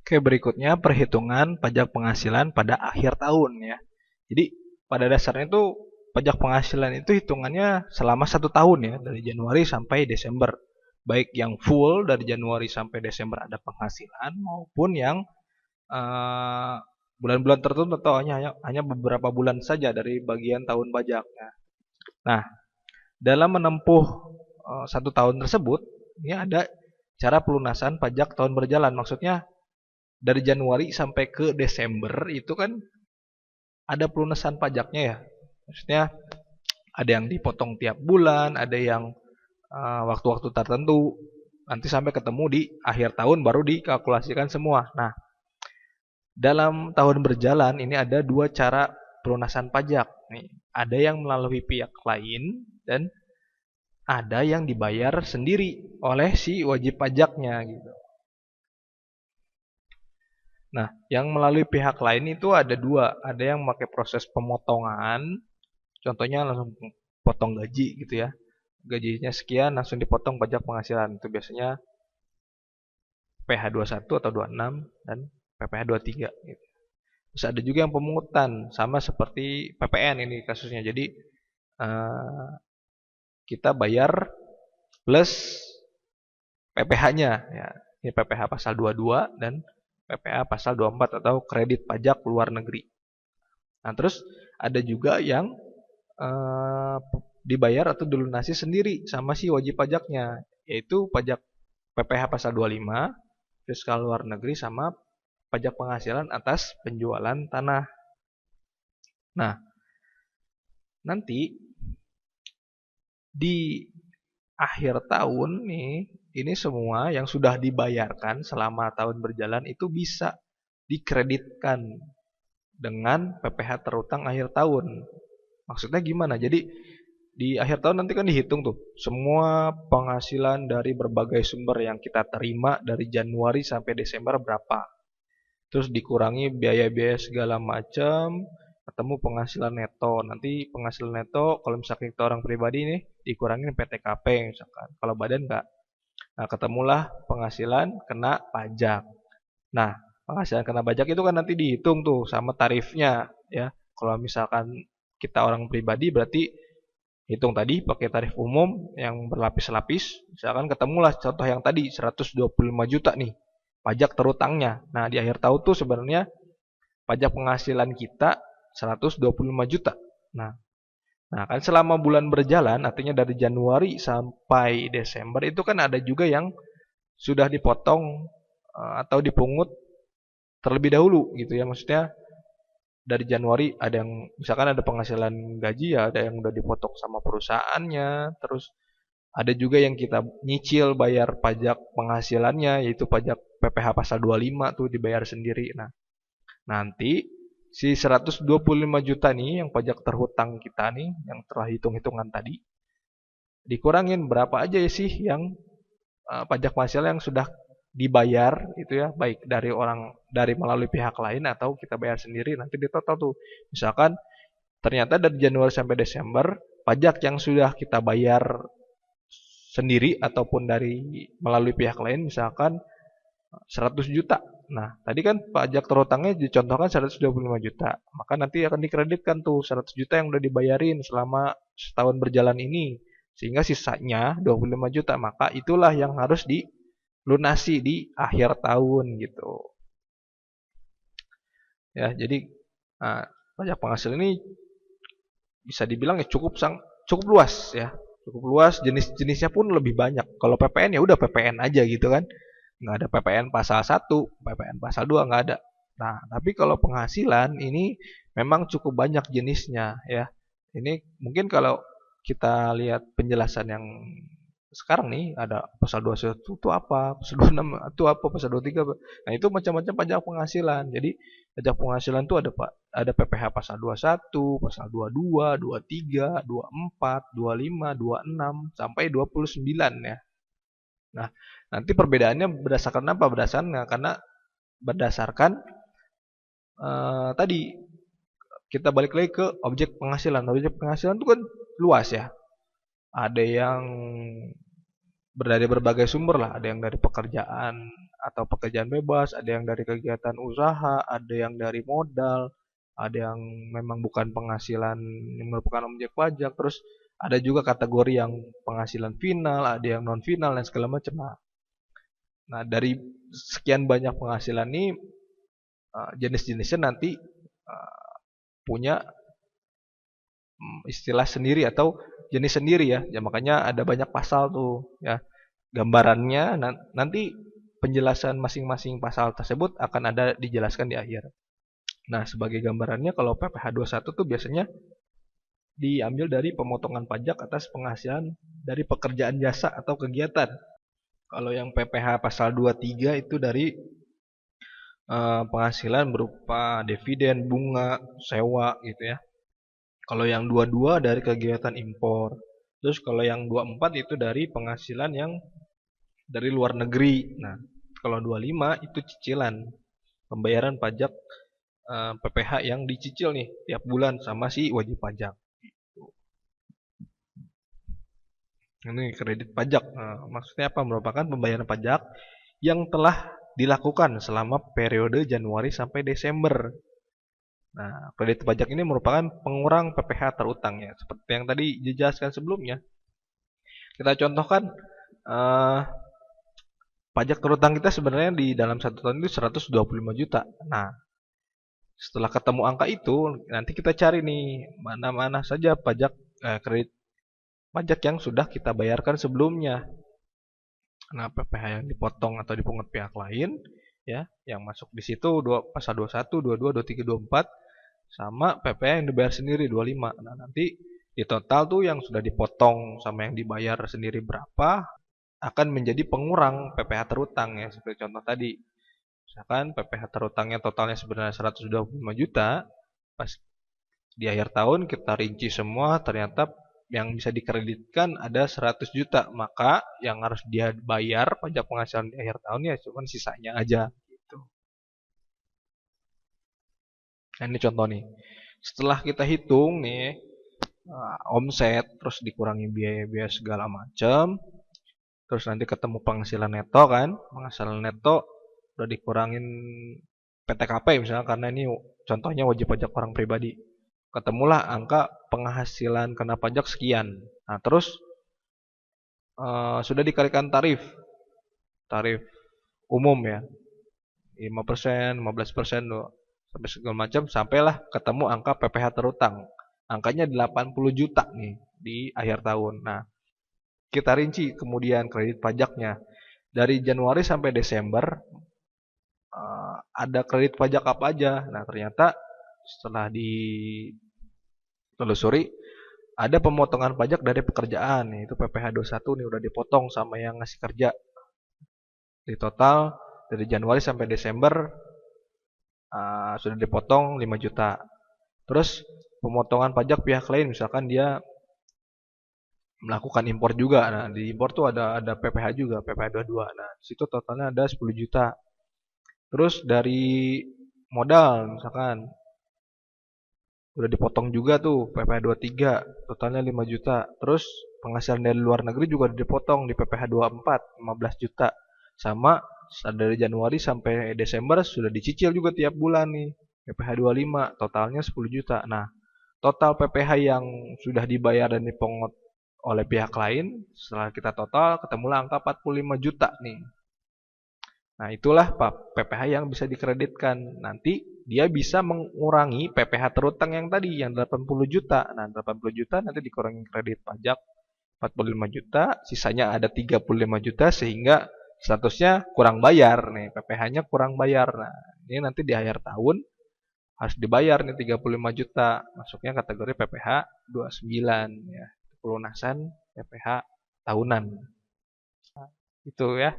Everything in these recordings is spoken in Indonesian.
Oke, berikutnya perhitungan pajak penghasilan pada akhir tahun ya. Jadi pada dasarnya itu pajak penghasilan itu hitungannya selama 1 tahun ya, dari Januari sampai Desember. Baik yang full dari Januari sampai Desember ada penghasilan maupun yang eh, bulan-bulan tertentu atau hanya beberapa bulan saja dari bagian tahun pajaknya. Nah, dalam menempuh 1 tahun tersebut, ini ada cara pelunasan pajak tahun berjalan. Maksudnya dari Januari sampai ke Desember itu kan ada pelunasan pajaknya ya. Maksudnya ada yang dipotong tiap bulan, ada yang waktu-waktu tertentu. Nanti sampai ketemu di akhir tahun baru dikalkulasikan semua. Nah, dalam tahun berjalan ini ada dua cara pelunasan pajak. Nih, ada yang melalui pihak lain dan ada yang dibayar sendiri oleh si wajib pajaknya gitu. Nah, yang melalui pihak lain itu ada dua. Ada yang memakai proses pemotongan, contohnya langsung potong gaji gitu ya. Gajinya sekian langsung dipotong pajak penghasilan. Itu biasanya PH 21 atau 26 dan PPh 23 gitu. Terus ada juga yang pemungutan, sama seperti PPN ini kasusnya. Jadi kita bayar plus PPh-nya ya. Ini PPh pasal 22 dan PPh pasal 24 atau kredit pajak luar negeri. Nah, terus ada juga yang dibayar atau dilunasi sendiri sama si wajib pajaknya, yaitu pajak PPh pasal 25, fiskal luar negeri sama pajak penghasilan atas penjualan tanah. Nah, nanti di akhir tahun nih, ini semua yang sudah dibayarkan selama tahun berjalan itu bisa dikreditkan dengan PPh terutang akhir tahun. Maksudnya gimana? Jadi di akhir tahun nanti kan dihitung tuh semua penghasilan dari berbagai sumber yang kita terima dari Januari sampai Desember berapa. Terus dikurangi biaya-biaya segala macam, ketemu penghasilan neto. Nanti penghasilan neto kalau misalkan kita orang pribadi nih dikurangin PTKP misalkan. Kalau badan enggak. Nah, ketemulah penghasilan kena pajak. Nah, penghasilan kena pajak itu kan nanti dihitung tuh sama tarifnya ya. Kalau misalkan kita orang pribadi berarti hitung tadi pakai tarif umum yang berlapis-lapis. Misalkan ketemulah contoh yang tadi 125 juta nih pajak terutangnya. Nah, di akhir tahun tuh sebenarnya pajak penghasilan kita 125 juta. Nah, kan selama bulan berjalan, artinya dari Januari sampai Desember itu kan ada juga yang sudah dipotong atau dipungut terlebih dahulu gitu ya. Maksudnya dari Januari ada yang misalkan ada penghasilan gaji ya, ada yang udah dipotong sama perusahaannya, terus ada juga yang kita nyicil bayar pajak penghasilannya yaitu pajak PPh pasal 25 tuh dibayar sendiri. Nah, nanti si 125 juta nih yang pajak terhutang kita nih yang telah hitung-hitungan tadi dikurangin berapa aja ya sih yang pajak penghasilan yang sudah dibayar itu ya, baik dari melalui pihak lain atau kita bayar sendiri, nanti di total tuh. Misalkan ternyata dari Januari sampai Desember pajak yang sudah kita bayar sendiri ataupun dari melalui pihak lain misalkan 100 juta. Nah, tadi kan pajak terutangnya dicontohkan 125 juta. Maka nanti akan dikreditkan tuh 100 juta yang udah dibayarin selama setahun berjalan ini. Sehingga sisanya 25 juta. Maka itulah yang harus dilunasi di akhir tahun gitu. Ya, jadi pajak penghasilan ini bisa dibilang ya cukup luas ya. Cukup luas, jenis-jenisnya pun lebih banyak. Kalau PPN ya udah PPN aja gitu kan. Nggak ada PPN pasal 1, PPN pasal 2 nggak ada. Nah, tapi kalau penghasilan ini memang cukup banyak jenisnya ya. Ini mungkin kalau kita lihat penjelasan yang sekarang nih ada pasal 21 itu apa, pasal 26 itu apa, pasal 23 apa. Nah, itu macam-macam pajak penghasilan. Jadi pajak penghasilan itu ada PPh pasal 21, pasal 22, 23, 24, 25, 26 sampai 29 ya. Nah, nanti perbedaannya berdasarkan apa? Berdasarkan tadi kita balik lagi ke objek penghasilan. Objek penghasilan itu kan luas ya. Ada yang dari berbagai sumber lah, ada yang dari pekerjaan, atau pekerjaan bebas, ada yang dari kegiatan usaha, ada yang dari modal, ada yang memang bukan penghasilan yang merupakan objek pajak, terus ada juga kategori yang penghasilan final, ada yang non final dan segala macam. Nah, dari sekian banyak penghasilan ini jenis-jenisnya nanti punya istilah sendiri atau jenis sendiri ya. Ya makanya ada banyak pasal tuh ya. Gambarannya nanti penjelasan masing-masing pasal tersebut akan ada dijelaskan di akhir. Nah, sebagai gambarannya kalau PPh 21 tuh biasanya diambil dari pemotongan pajak atas penghasilan dari pekerjaan jasa atau kegiatan. Kalau yang PPh pasal 23 itu dari penghasilan berupa dividen, bunga, sewa gitu ya. Kalau yang 22 dari kegiatan impor. Terus kalau yang 24 itu dari penghasilan yang dari luar negeri. Nah, kalau 25 itu cicilan. Pembayaran pajak PPh yang dicicil nih tiap bulan sama si wajib pajak. Ini kredit pajak. Maksudnya apa? Merupakan pembayaran pajak yang telah dilakukan selama periode Januari sampai Desember. Nah, kredit pajak ini merupakan pengurang PPh terutang ya, seperti yang tadi dijelaskan sebelumnya. Kita contohkan pajak terutang kita sebenarnya di dalam 1 tahun itu 125 juta. Nah, setelah ketemu angka itu, nanti kita cari nih mana-mana saja kredit pajak yang sudah kita bayarkan sebelumnya. Nah, PPh yang dipotong atau dipungut pihak lain ya, yang masuk di situ pasal 21, 22, 23, 24 sama PPh yang dibayar sendiri 25. Nah, nanti di total tuh yang sudah dipotong sama yang dibayar sendiri berapa akan menjadi pengurang PPh terutang ya, seperti contoh tadi. Misalkan PPh terutangnya totalnya sebenarnya 125 juta, pas di akhir tahun kita rinci semua ternyata yang bisa dikreditkan ada 100 juta, maka yang harus dia bayar pajak penghasilan di akhir tahun ya cuma sisanya aja gitu. Nah, ini contoh nih. Setelah kita hitung nih omset terus dikurangi biaya-biaya segala macam, terus nanti ketemu penghasilan neto kan, penghasilan neto udah dikurangin PTKP misalnya karena ini contohnya wajib pajak orang pribadi. Ketemulah angka penghasilan kena pajak sekian. Nah, terus sudah dikalikan tarif umum ya, 5%, 15% sampai segala macam, sampailah ketemu angka PPh terutang. Angkanya 80 juta nih di akhir tahun. Nah, kita rinci kemudian kredit pajaknya. Dari Januari sampai Desember ada kredit pajak apa aja. Nah, ternyata setelah ditelusuri ada pemotongan pajak dari pekerjaan nih, itu PPh 21 nih udah dipotong sama yang ngasih kerja. Di total dari Januari sampai Desember sudah dipotong 5 juta. Terus pemotongan pajak pihak lain misalkan dia melakukan impor juga. Nah, di impor tuh ada PPh juga, PPh 22. Nah, di situ totalnya ada 10 juta. Terus dari modal misalkan udah dipotong juga tuh PPh 23, totalnya 5 juta. Terus penghasilan dari luar negeri juga dipotong di PPh 24, 15 juta. Sama dari Januari sampai Desember sudah dicicil juga tiap bulan nih. PPh 25, totalnya 10 juta. Nah, total PPh yang sudah dibayar dan dipungut oleh pihak lain, setelah kita total ketemulah angka 45 juta nih. Nah, itulah PPh yang bisa dikreditkan. Nanti dia bisa mengurangi PPh terutang yang tadi, yang 80 juta. Nah, 80 juta nanti dikurangi kredit pajak 45 juta, sisanya ada 35 juta sehingga statusnya kurang bayar nih, PPh-nya kurang bayar. Nah, ini nanti di akhir tahun harus dibayar nih 35 juta. Masuknya kategori PPh 29 ya. Pelunasan PPh tahunan. Nah, itu ya.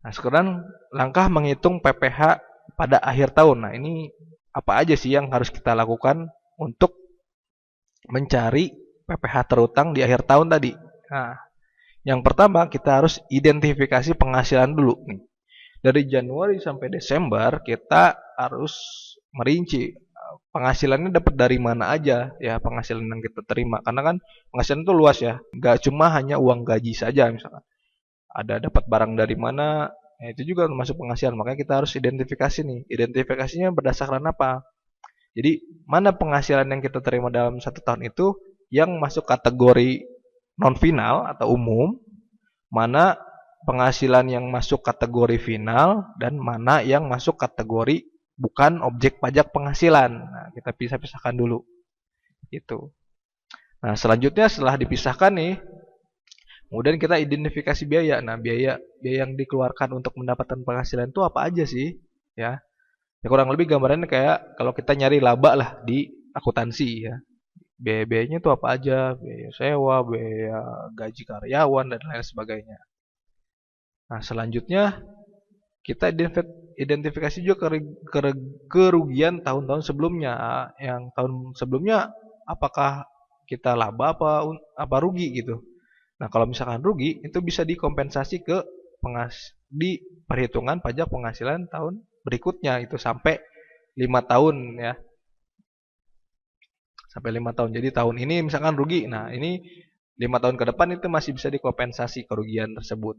Nah, sekarang langkah menghitung PPh pada akhir tahun. Nah, ini apa aja sih yang harus kita lakukan untuk mencari PPh terutang di akhir tahun tadi? Nah, yang pertama kita harus identifikasi penghasilan dulu nih. Dari Januari sampai Desember kita harus merinci penghasilannya dapat dari mana aja ya, penghasilan yang kita terima. Karena kan penghasilan itu luas ya, nggak cuma hanya uang gaji saja misalkan. Ada dapat barang dari mana, Nah, itu juga termasuk penghasilan. Makanya kita harus identifikasi nih. Identifikasinya berdasarkan apa? Jadi mana penghasilan yang kita terima dalam 1 tahun itu yang masuk kategori non final atau umum, mana penghasilan yang masuk kategori final, dan mana yang masuk kategori bukan objek pajak penghasilan. Nah, kita pisah-pisahkan dulu. Itu. Nah, selanjutnya setelah dipisahkan nih, kemudian kita identifikasi biaya. Nah, biaya yang dikeluarkan untuk mendapatkan penghasilan itu apa aja sih? Ya. Ya kurang lebih gambarannya kayak kalau kita nyari laba lah di akuntansi ya. Biaya-biayanya itu apa aja? Biaya sewa, biaya gaji karyawan dan lain sebagainya. Nah, selanjutnya kita identifikasi juga kerugian tahun-tahun sebelumnya. Yang tahun sebelumnya apakah kita laba apa rugi gitu. Nah, kalau misalkan rugi itu bisa dikompensasi di perhitungan pajak penghasilan tahun berikutnya itu sampai 5 tahun ya. Sampai 5 tahun. Jadi tahun ini misalkan rugi. Nah, ini 5 tahun ke depan itu masih bisa dikompensasi kerugian tersebut.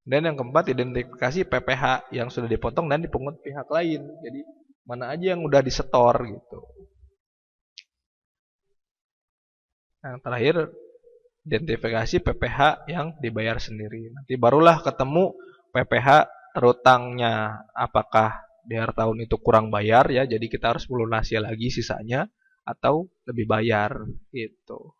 Dan yang keempat, identifikasi PPh yang sudah dipotong dan dipungut pihak lain. Jadi mana aja yang udah disetor gitu. Yang terakhir, identifikasi PPh yang dibayar sendiri. Nanti barulah ketemu PPh terutangnya. Apakah di akhir tahun itu kurang bayar ya, jadi kita harus melunasi lagi sisanya atau lebih bayar gitu.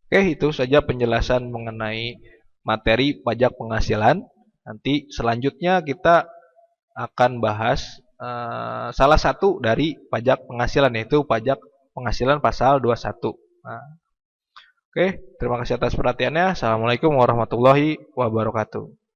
Oke, itu saja penjelasan mengenai materi pajak penghasilan. Nanti selanjutnya kita akan bahas salah satu dari pajak penghasilan, yaitu pajak penghasilan pasal 21. Nah, oke, terima kasih atas perhatiannya. Assalamualaikum warahmatullahi wabarakatuh.